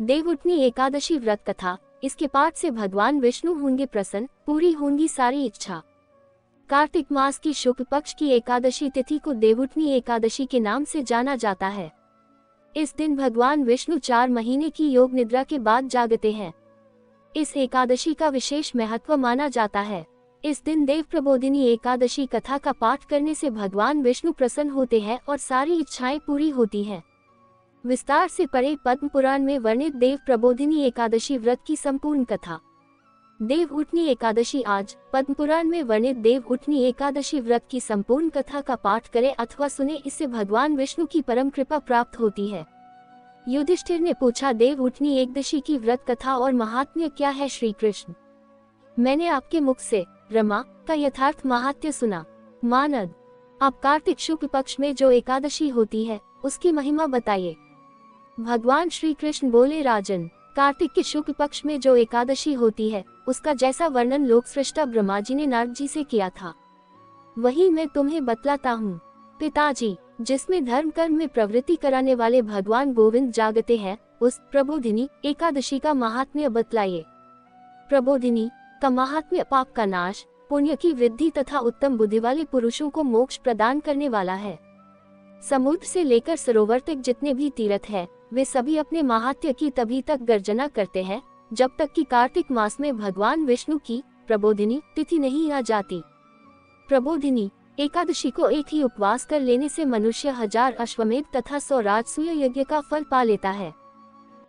देवउठनी एकादशी व्रत कथा। इसके पाठ से भगवान विष्णु होंगे प्रसन्न, पूरी होंगी सारी इच्छा। कार्तिक मास की शुक्ल पक्ष की एकादशी तिथि को देवउठनी एकादशी के नाम से जाना जाता है। इस दिन भगवान विष्णु 4 महीने की योग निद्रा के बाद जागते हैं। इस एकादशी का विशेष महत्व माना जाता है। इस दिन देव प्रबोधिनी एकादशी कथा का पाठ करने से भगवान विष्णु प्रसन्न होते हैं और सारी इच्छाएं पूरी होती हैं। विस्तार से पढ़े पद्म पुराण में वर्णित देव प्रबोधिनी एकादशी व्रत की संपूर्ण कथा। देव उठनी एकादशी। आज पद्म पुराण में वर्णित देव उठनी एकादशी व्रत की संपूर्ण कथा का पाठ करें अथवा सुने, इससे भगवान विष्णु की परम कृपा प्राप्त होती है। युधिष्ठिर ने पूछा, देव उठनी एकादशी की व्रत कथा और महात्म्य क्या है श्री कृष्ण? मैंने आपके मुख से रमा का यथार्थ महात्म्य सुना। मानद, आप कार्तिक शुक्ल पक्ष में जो एकादशी होती है उसकी महिमा बताइए। भगवान श्री कृष्ण बोले, राजन, कार्तिक के शुक्ल पक्ष में जो एकादशी होती है उसका जैसा वर्णन लोक सृष्टा ब्रह्मा जी ने नारद जी से किया था वही मैं तुम्हें बतलाता हूँ। पिताजी, जिसमें धर्म कर्म में प्रवृत्ति कराने वाले भगवान गोविंद जागते हैं, उस प्रबोधिनी एकादशी का महात्म्य बतलाइए। प्रबोधिनी का महात्म्य पाप का नाश, पुण्य की वृद्धि तथा उत्तम बुद्धि वाले पुरुषों को मोक्ष प्रदान करने वाला है। समुद्र से लेकर सरोवर तक जितने भी तीर्थ है वे सभी अपने महात्म्य की तभी तक गर्जना करते हैं जब तक कि कार्तिक मास में भगवान विष्णु की प्रबोधिनी तिथि नहीं आ जाती। प्रबोधिनी एकादशी को एक ही उपवास कर लेने से मनुष्य 1000 अश्वमेध तथा 100 राजसूय यज्ञ का फल पा लेता है।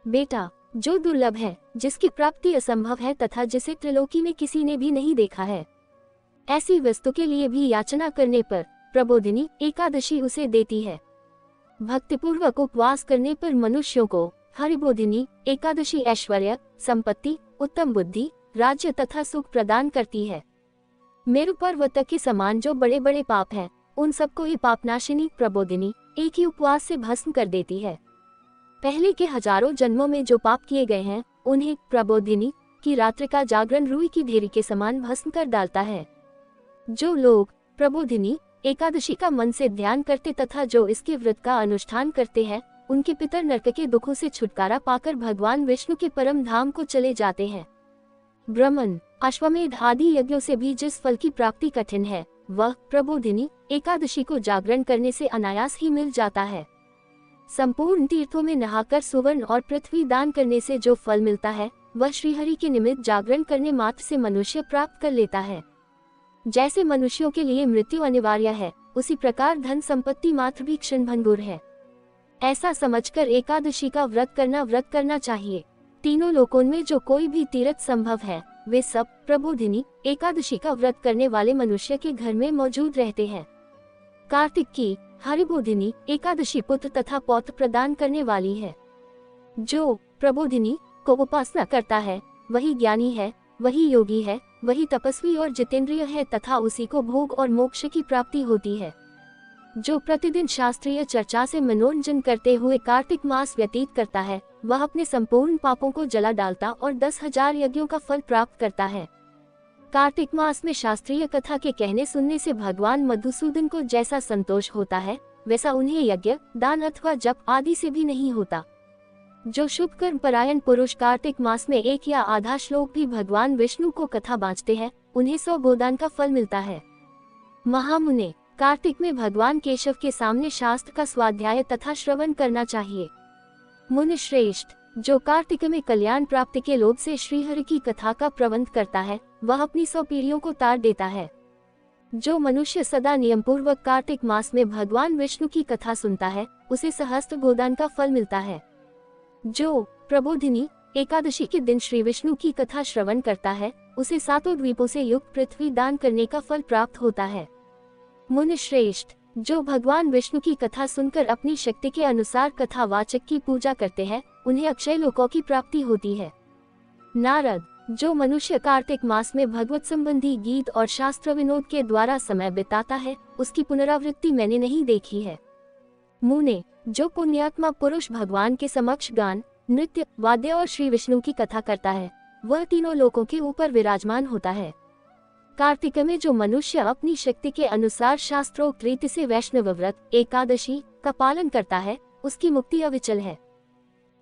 बेटा, जो दुर्लभ है, जिसकी प्राप्ति असंभव है तथा जिसे त्रिलोकी में किसी ने भी नहीं देखा है, ऐसी वस्तु के लिए भी याचना करने पर प्रबोधिनी एकादशी उसे देती है। भक्तिपूर्वक उपवास करने पर मनुष्यों को हरिबोधिनी एकादशी ऐश्वर्य, संपत्ति, उत्तम बुद्धि, राज्य तथा सुख प्रदान करती है। मेरु पर्वत के समान जो बड़े बड़े पाप हैं, उन सबको ये पापनाशिनी प्रबोधिनी एक ही उपवास से भस्म कर देती है। पहले के हजारों जन्मों में जो पाप किए गए हैं उन्हें प्रबोधिनी की रात्रि का जागरण रुई की ढेरी के समान भस्म कर डालता है। जो लोग प्रबोधिनी एकादशी का मन से ध्यान करते तथा जो इसके व्रत का अनुष्ठान करते हैं, उनके पितर नरक के दुखों से छुटकारा पाकर भगवान विष्णु के परम धाम को चले जाते हैं। ब्रह्मन, अश्वमेध आदि यज्ञों से भी जिस फल की प्राप्ति कठिन है, वह प्रबोधिनी एकादशी को जागरण करने से अनायास ही मिल जाता है। संपूर्ण तीर्थों में नहाकर सुवर्ण और पृथ्वी दान करने से जो फल मिलता है, वह श्रीहरि के निमित्त जागरण करने मात्र से मनुष्य प्राप्त कर लेता है। जैसे मनुष्यों के लिए मृत्यु अनिवार्य है, उसी प्रकार धन संपत्ति मात्र भी क्षणभंगुर है। ऐसा समझकर एकादशी का व्रत करना चाहिए। तीनों लोकों में जो कोई भी तीर्थ संभव है, वे सब प्रबोधिनी एकादशी का व्रत करने वाले मनुष्य के घर में मौजूद रहते हैं। कार्तिक की हरिबोधिनी एकादशी पुत्र तथा पौत्र प्रदान करने वाली है। जो प्रबोधिनी को उपासना करता है वही ज्ञानी है, वही योगी है, वही तपस्वी और जितेंद्रिय है तथा उसी को भोग और मोक्ष की प्राप्ति होती है। जो प्रतिदिन शास्त्रीय चर्चा से मनोरंजन करते हुए कार्तिक मास व्यतीत करता है, वह अपने संपूर्ण पापों को जला डालता और 10,000 यज्ञों का फल प्राप्त करता है। कार्तिक मास में शास्त्रीय कथा के कहने सुनने से भगवान मधुसूदन को जैसा संतोष होता है, वैसा उन्हें यज्ञ, दान अथवा जप आदि से भी नहीं होता। जो शुभ कर्म परायण पुरुष कार्तिक मास में 1 या आधा श्लोक भी भगवान विष्णु को कथा बाँचते हैं, उन्हें 100 गोदान का फल मिलता है। महामुने, कार्तिक में भगवान केशव के सामने शास्त्र का स्वाध्याय तथा श्रवण करना चाहिए। मुनि श्रेष्ठ, जो कार्तिक में कल्याण प्राप्ति के लोभ से श्रीहरि की कथा का प्रबंध करता है, वह अपनी 100 पीढ़ियों को तार देता है। जो मनुष्य सदा नियम पूर्वक कार्तिक मास में भगवान विष्णु की कथा सुनता है, उसे सहस्त्र गोदान का फल मिलता है। जो प्रबोधिनी एकादशी के दिन श्री विष्णु की कथा श्रवण करता है, उसे 7 द्वीपों से युक्त पृथ्वी दान करने का फल प्राप्त होता है। मुनि श्रेष्ठ, जो भगवान विष्णु की कथा सुनकर अपनी शक्ति के अनुसार कथावाचक की पूजा करते हैं, उन्हें अक्षय लोकों की प्राप्ति होती है। नारद, जो मनुष्य कार्तिक मास में भगवत संबंधी गीत और शास्त्र विनोद के द्वारा समय बिताता है, उसकी पुनरावृत्ति मैंने नहीं देखी है। मुने, जो पुण्यात्मा पुरुष भगवान के समक्ष गान, नृत्य, वाद्य और श्री विष्णु की कथा करता है, वह तीनों लोकों के ऊपर विराजमान होता है। कार्तिक में जो मनुष्य अपनी शक्ति के अनुसार शास्त्रोक्त रीति से वैष्णव व्रत एकादशी का पालन करता है, उसकी मुक्ति अविचल है।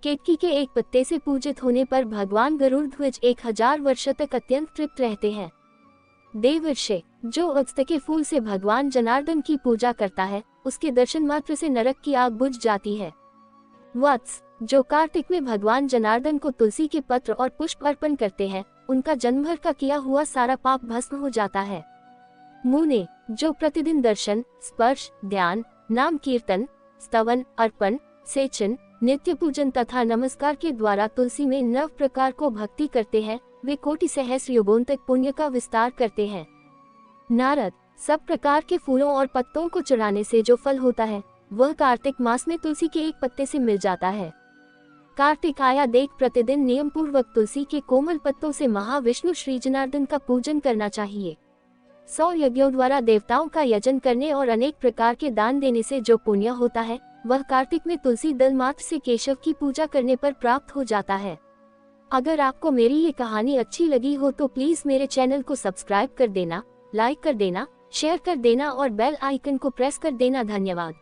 केतकी के एक पत्ते से पूजित होने पर भगवान गरुड़ ध्वज 1000 वर्ष तक अत्यंत तृप्त रहते हैं। देवर्षि, जो अगस्त्य के फूल से भगवान जनार्दन की पूजा करता है, उसके दर्शन मात्र से नरक की आग बुझ जाती है। वत्स, जो कार्तिक में भगवान जनार्दन को तुलसी के पत्र और पुष्प अर्पण करते हैं, उनका जन्म भर का किया हुआ सारा पाप भस्म हो जाता है। मुने, जो प्रतिदिन दर्शन, स्पर्श, ध्यान, नाम कीर्तन, स्तवन, अर्पण, सेचन, नित्य पूजन तथा नमस्कार के द्वारा तुलसी में 9 प्रकार को भक्ति करते हैं, वे कोटि सहस्र युगों तक पुण्य का विस्तार करते हैं। नारद, सब प्रकार के फूलों और पत्तों को चढ़ाने से जो फल होता है, वह कार्तिक मास में तुलसी के एक पत्ते से मिल जाता है। कार्तिक आया देख प्रतिदिन नियम पूर्वक तुलसी के कोमल पत्तों से महाविष्णु श्री जनार्दन का पूजन करना चाहिए। 100 यज्ञों द्वारा देवताओं का यजन करने और अनेक प्रकार के दान देने से जो पुण्य होता है, वह कार्तिक में तुलसी दल मात्र से केशव की पूजा करने पर प्राप्त हो जाता है। अगर आपको मेरी ये कहानी अच्छी लगी हो तो प्लीज मेरे चैनल को सब्सक्राइब कर देना, लाइक कर देना, शेयर कर देना और बेल आइकन को प्रेस कर देना। धन्यवाद।